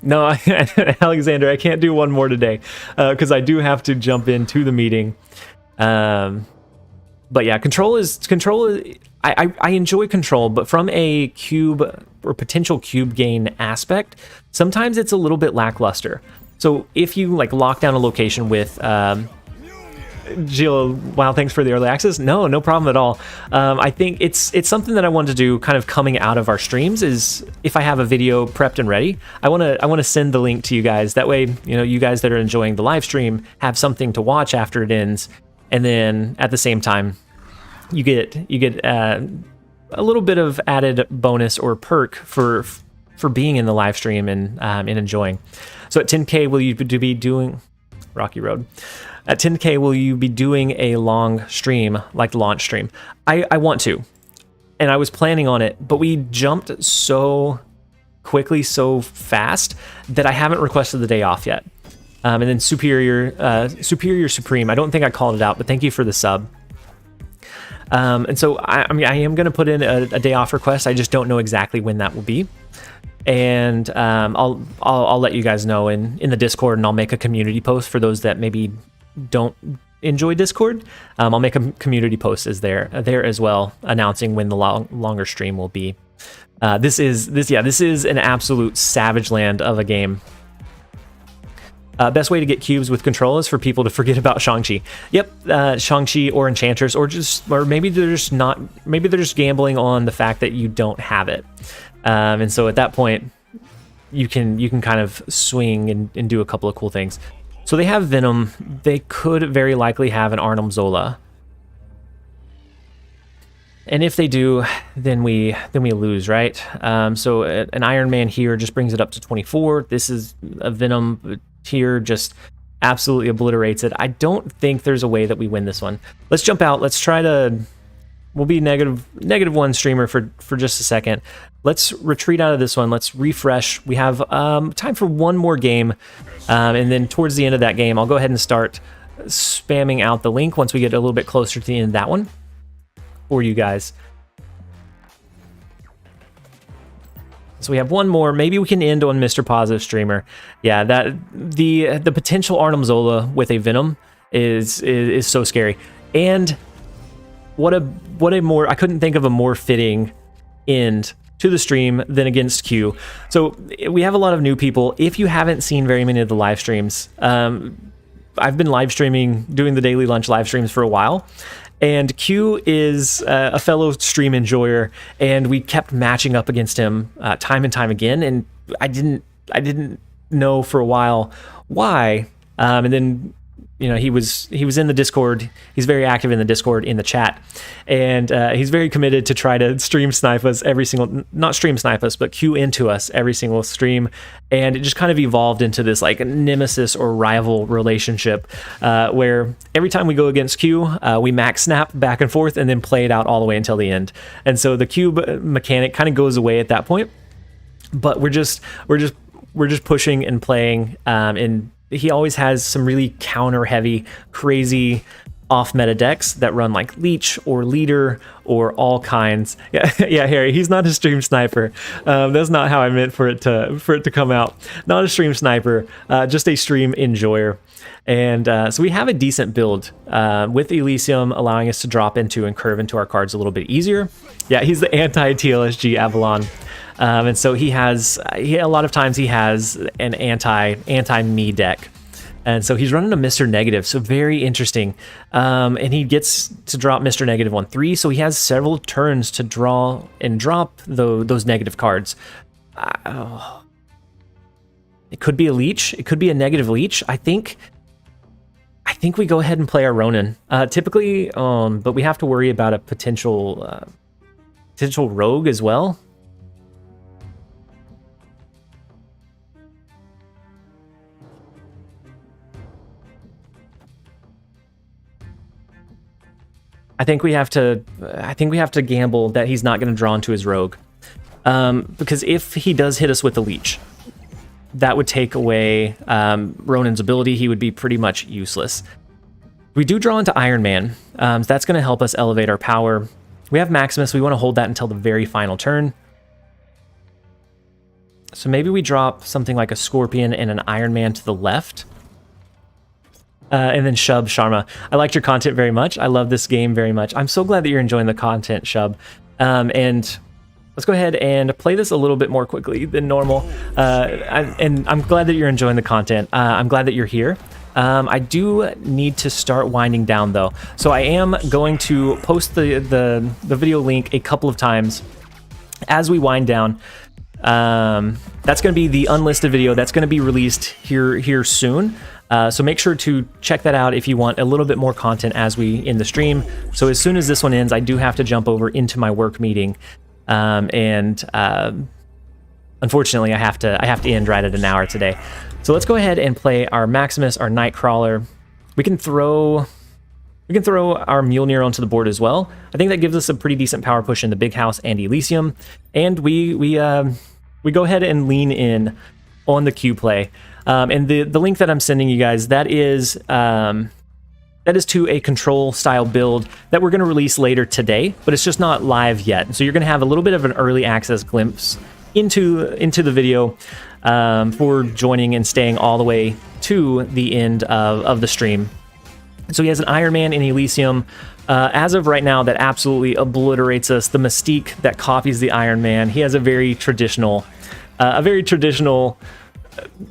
No, Alexander, I can't do one more today because I do have to jump into the meeting. But yeah, control is. I enjoy control, but from a cube or potential cube gain aspect, sometimes it's a little bit lackluster. So if you like lock down a location with Jill, wow, thanks for the early access. No problem at all. I think it's something that I want to do kind of coming out of our streams is if I have a video prepped and ready, I want to send the link to you guys. That way, you guys that are enjoying the live stream have something to watch after it ends. And then at the same time, you get a little bit of added bonus or perk for being in the live stream and enjoying. So at 10K, will you be doing Rocky Road? At 10K, will you be doing a long stream like the launch stream? I want to, and I was planning on it, but we jumped so quickly, so fast that I haven't requested the day off yet. And then Superior Supreme, I don't think I called it out, but thank you for the sub. And so I am going to put in a day off request. I just don't know exactly when that will be. And I'll let you guys know in the Discord, and I'll make a community post for those that maybe don't enjoy Discord. I'll make a community post there as well, announcing when the longer stream will be. This is an absolute savage land of a game. Best way to get cubes with control is for people to forget about Shang-Chi. Yep, Shang-Chi or Enchantress, or maybe they're just gambling on the fact that you don't have it. And so at that point, you can kind of swing and do a couple of cool things. So they have Venom. They could very likely have an Arnhem Zola. And if they do, then we lose, right? So an Iron Man here just brings it up to 24. This is a Venom here, just absolutely obliterates it. I don't think there's a way that we win this one. Let's jump out. Let's try to... We'll be -1 streamer for just a second. Let's retreat out of this one. Let's refresh. We have time for one more game. And then towards the end of that game, I'll go ahead and start spamming out the link once we get a little bit closer to the end of that one for you guys. So we have one more. Maybe we can end on Mr. Positive Streamer. Yeah, that the potential Arnhem Zola with a Venom is so scary. And what a more, I couldn't think of a more fitting end to the stream than against Q. So we have a lot of new people. If you haven't seen very many of the live streams, I've been live streaming, doing the daily lunch live streams for a while. And Q is a fellow stream enjoyer, and we kept matching up against him time and time again. And I didn't know for a while why. And then he was in the Discord. He's very active in the Discord, in the chat, and he's very committed to try to stream snipe us not stream snipe us, but Q into us every single stream. And it just kind of evolved into this like nemesis or rival relationship, where every time we go against Q, we max snap back and forth and then play it out all the way until the end. And so the cube mechanic kind of goes away at that point, but we're just pushing and playing, and he always has some really counter-heavy, crazy off-meta decks that run like Leech or Leader or all kinds. Yeah, Harry, he's not a stream sniper. That's not how I meant for it to come out. Not a stream sniper, just a stream enjoyer. And so we have a decent build with Elysium allowing us to drop into and curve into our cards a little bit easier. Yeah, he's the anti-TLSG Avalon. And so a lot of times he has an anti-me deck. And so he's running a Mr. Negative, so very interesting. And he gets to drop Mr. Negative on 3, so he has several turns to draw and drop those negative cards. It could be a leech. It could be a negative leech. I think we go ahead and play our Ronan. Typically, but we have to worry about a potential rogue as well. I think we have to gamble that he's not going to draw into his rogue, because if he does hit us with the leech, that would take away Ronan's ability. He would be pretty much useless. We do draw into Iron Man, so that's going to help us elevate our power. We have Maximus. We want to hold that until the very final turn. So maybe we drop something like a Scorpion and an Iron Man to the left. And then Shub Sharma. I liked your content very much. I love this game very much. I'm so glad that you're enjoying the content, Shub. And let's go ahead and play this a little bit more quickly than normal. And I'm glad that you're enjoying the content. I'm glad that you're here. I do need to start winding down though. So I am going to post the video link a couple of times as we wind down. That's going to be the unlisted video that's going to be released here soon. So make sure to check that out if you want a little bit more content as we end the stream. So as soon as this one ends, I do have to jump over into my work meeting. Unfortunately, I have to end right at an hour today. So let's go ahead and play our Maximus, our Nightcrawler. We can throw our Mjolnir onto the board as well. I think that gives us a pretty decent power push in the Big House and Elysium. And we go ahead and lean in on the Q play. And the link that I'm sending you guys, that is to a control style build that we're going to release later today, but it's just not live yet. So you're going to have a little bit of an early access glimpse into the video for joining and staying all the way to the end of the stream. So he has an Iron Man in Elysium. As of right now, that absolutely obliterates us. The Mystique that copies the Iron Man. He has a very traditional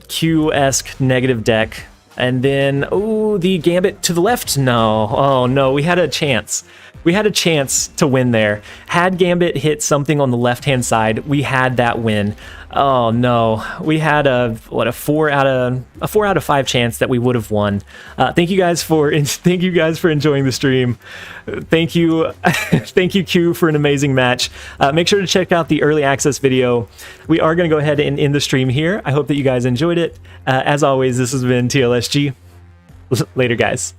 Q-esque negative deck. And then, oh, the Gambit to the left. No, oh no, we had a chance. We had a chance to win there. Had Gambit hit something on the left-hand side, we had that win. Oh no, we had a 4 out of 5 chance that we would have won. Thank you guys for enjoying the stream. Thank you, thank you Q for an amazing match. Make sure to check out the early access video. We are going to go ahead and end the stream here. I hope that you guys enjoyed it. As always, this has been TLSG. Later, guys.